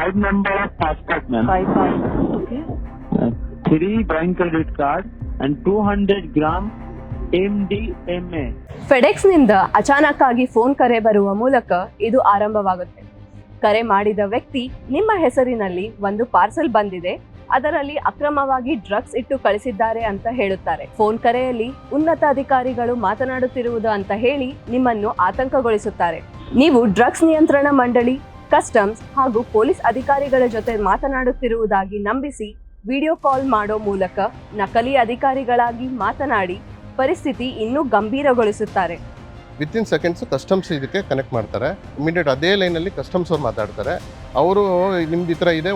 5 member of passport, ma'am. 5 passport, okay. 3 bank credit card and 200 gram MDMA. FedEx ನಿಂದ ಅಚಾನಕ್ ಆಗಿ phone ಕರೆ ಬರುವ ಮೂಲಕ ಇದು ಆರಂಭವಾಗುತ್ತೆ. ಕರೆ ಮಾಡಿದ ವ್ಯಕ್ತಿ ನಿಮ್ಮ ಹೆಸರಿನಲ್ಲಿ ಒಂದು ಪಾರ್ಸೆಲ್ ಬಂದಿದೆ, ಅದರಲ್ಲಿ ಅಕ್ರಮವಾಗಿ ಡ್ರಗ್ಸ್ ಇಟ್ಟು ಕಳಿಸಿದ್ದಾರೆ ಅಂತ ಹೇಳುತ್ತಾರೆ. ಫೋನ್ ಕರೆಯಲ್ಲಿ ಉನ್ನತ ಅಧಿಕಾರಿಗಳು ಮಾತನಾಡುತ್ತಿರುವುದು ಅಂತ ಹೇಳಿ ನಿಮ್ಮನ್ನು ಆತಂಕಗೊಳಿಸುತ್ತಾರೆ. ನೀವು ಡ್ರಗ್ಸ್ ನಿಯಂತ್ರಣ ಮಂಡಳಿ, ಕಸ್ಟಮ್ಸ್ ಹಾಗೂ ಪೊಲೀಸ್ ಅಧಿಕಾರಿಗಳ ಜೊತೆ ಮಾತನಾಡುತ್ತಿರುವುದಾಗಿ ನಂಬಿಸಿ ವಿಡಿಯೋ ಕಾಲ್ ಮಾಡೋ ಮೂಲಕ ನಕಲಿ ಅಧಿಕಾರಿಗಳಾಗಿ ಮಾತನಾಡಿ ಪರಿಸ್ಥಿತಿ ಇನ್ನೂ ಗಂಭೀರಗೊಳಿಸುತ್ತಾರೆ. ವಿತಿನ್ ಸೆಕೆಂಡ್ಸ್ ಕಸ್ಟಮ್ಸ್ ಇದಕ್ಕೆ ಕನೆಕ್ಟ್ ಮಾಡ್ತಾರೆ. ಇಮಿಡಿಯೇಟ್ ಅದೇ ಲೈನಲ್ಲಿ ಕಸ್ಟಮ್ಸ್ ಅವ್ರು ಮಾತಾಡ್ತಾರೆ. ಅವರು ನಿಮ್ದು ಈ ಥರ ಇದೆ,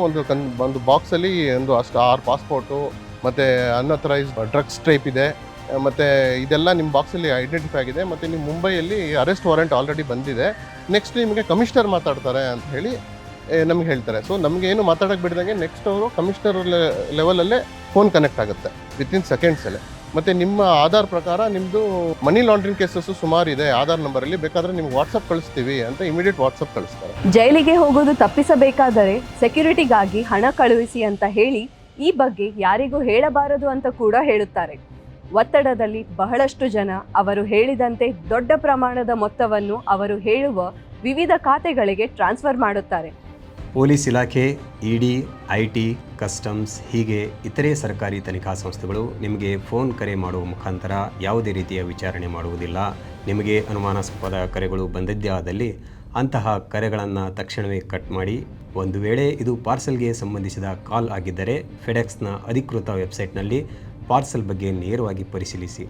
ಒಂದು ಬಾಕ್ಸಲ್ಲಿ ಒಂದು 6 ಪಾಸ್ಪೋರ್ಟು ಮತ್ತು ಅನ್ಅಥರೈಸ್ ಡ್ರಗ್ಸ್ ಟೈಪ್ ಇದೆ, ಮತ್ತು ಇದೆಲ್ಲ ನಿಮ್ಮ ಬಾಕ್ಸಲ್ಲಿ ಐಡೆಂಟಿಫೈ ಆಗಿದೆ, ಮತ್ತು ನೀವು ಮುಂಬೈಯಲ್ಲಿ ಅರೆಸ್ಟ್ ವಾರೆಂಟ್ ಆಲ್ರೆಡಿ ಬಂದಿದೆ, ನೆಕ್ಸ್ಟ್ ನಿಮಗೆ ಕಮಿಷನರ್ ಮಾತಾಡ್ತಾರೆ ಅಂತ ಹೇಳಿ ನಮ್ಗೆ ಹೇಳ್ತಾರೆ. ಸೊ ನಮಗೆ ಏನು ಮಾತಾಡೋಕ್ಕೆ ಬಿಡ್ದಂಗೆ ನೆಕ್ಸ್ಟ್ ಅವರು ಕಮಿಷನರ್ ಲೆವೆಲಲ್ಲೇ ಫೋನ್ ಕನೆಕ್ಟ್ ಆಗುತ್ತೆ ವಿತಿನ್ ಸೆಕೆಂಡ್ಸಲ್ಲೇ. ಮತ್ತು ನಿಮ್ಮ ಆಧಾರ್ ಪ್ರಕಾರ ನಿಮ್ಮದು ಮನಿ ಲಾಂಡ್ರಿಂಗ್ ಕೇಸಸ್ಸು ಸುಮಾರು ಇದೆ, ಆಧಾರ್ ನಂಬರಲ್ಲಿ ಬೇಕಾದರೆ ನಿಮ್ಗೆ ವಾಟ್ಸಪ್ ಕಳಿಸ್ತೀವಿ ಅಂತ ಇಮಿಡಿಯೇಟ್ ವಾಟ್ಸಪ್ ಕಳಿಸ್ತಾರೆ. ಜೈಲಿಗೆ ಹೋಗೋದು ತಪ್ಪಿಸಬೇಕಾದರೆ ಸೆಕ್ಯೂರಿಟಿಗಾಗಿ ಹಣ ಕಳುಹಿಸಿ ಅಂತ ಹೇಳಿ ಈ ಬಗ್ಗೆ ಯಾರಿಗೂ ಹೇಳಬಾರದು ಅಂತ ಕೂಡ ಹೇಳುತ್ತಾರೆ. ಒತ್ತಡದಲ್ಲಿ ಬಹಳಷ್ಟು ಜನ ಅವರು ಹೇಳಿದಂತೆ ದೊಡ್ಡ ಪ್ರಮಾಣದ ಮೊತ್ತವನ್ನು ಅವರು ಹೇಳುವ ವಿವಿಧ ಖಾತೆಗಳಿಗೆ ಟ್ರಾನ್ಸ್ಫರ್ ಮಾಡುತ್ತಾರೆ. ಪೊಲೀಸ್ ಇಲಾಖೆ, ಇಡಿ, ಐಟಿ, ಕಸ್ಟಮ್ಸ್ ಹೀಗೆ ಇತರೆ ಸರ್ಕಾರಿ ತನಿಖಾ ಸಂಸ್ಥೆಗಳು ನಿಮಗೆ ಫೋನ್ ಕರೆ ಮಾಡುವ ಮುಖಾಂತರ ಯಾವುದೇ ರೀತಿಯ ವಿಚಾರಣೆ ಮಾಡುವುದಿಲ್ಲ. ನಿಮಗೆ ಅನುಮಾನಾಸ್ಪದ ಕರೆಗಳು ಬಂದಿದ್ದೇ ಆದಲ್ಲಿ ಅಂತಹ ಕರೆಗಳನ್ನು ತಕ್ಷಣವೇ ಕಟ್ ಮಾಡಿ. ಒಂದು ವೇಳೆ ಇದು ಪಾರ್ಸೆಲ್ಗೆ ಸಂಬಂಧಿಸಿದ ಕಾಲ್ ಆಗಿದ್ದರೆ ಫೆಡೆಕ್ಸ್ನ ಅಧಿಕೃತ ವೆಬ್ಸೈಟ್ನಲ್ಲಿ ಪಾರ್ಸೆಲ್ ಬಗ್ಗೆ ನೇರವಾಗಿ ಪರಿಶೀಲಿಸಿ.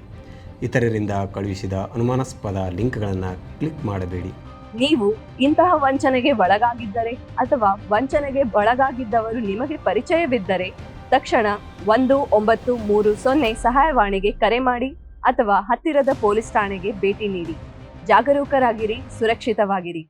ಇತರರಿಂದ ಕಳುಹಿಸಿದ ಅನುಮಾನಾಸ್ಪದ ಲಿಂಕ್ಗಳನ್ನು ಕ್ಲಿಕ್ ಮಾಡಬೇಡಿ. ನೀವು ಇಂತಹ ವಂಚನೆಗೆ ಒಳಗಾಗಿದ್ದರೆ ಅಥವಾ ವಂಚನೆಗೆ ಒಳಗಾಗಿದ್ದವರು ನಿಮಗೆ ಪರಿಚಯವಿದ್ದರೆ ತಕ್ಷಣ 1930 ಸಹಾಯವಾಣಿಗೆ ಕರೆ ಮಾಡಿ ಅಥವಾ ಹತ್ತಿರದ ಪೊಲೀಸ್ ಠಾಣೆಗೆ ಭೇಟಿ ನೀಡಿ. ಜಾಗರೂಕರಾಗಿರಿ, ಸುರಕ್ಷಿತವಾಗಿರಿ.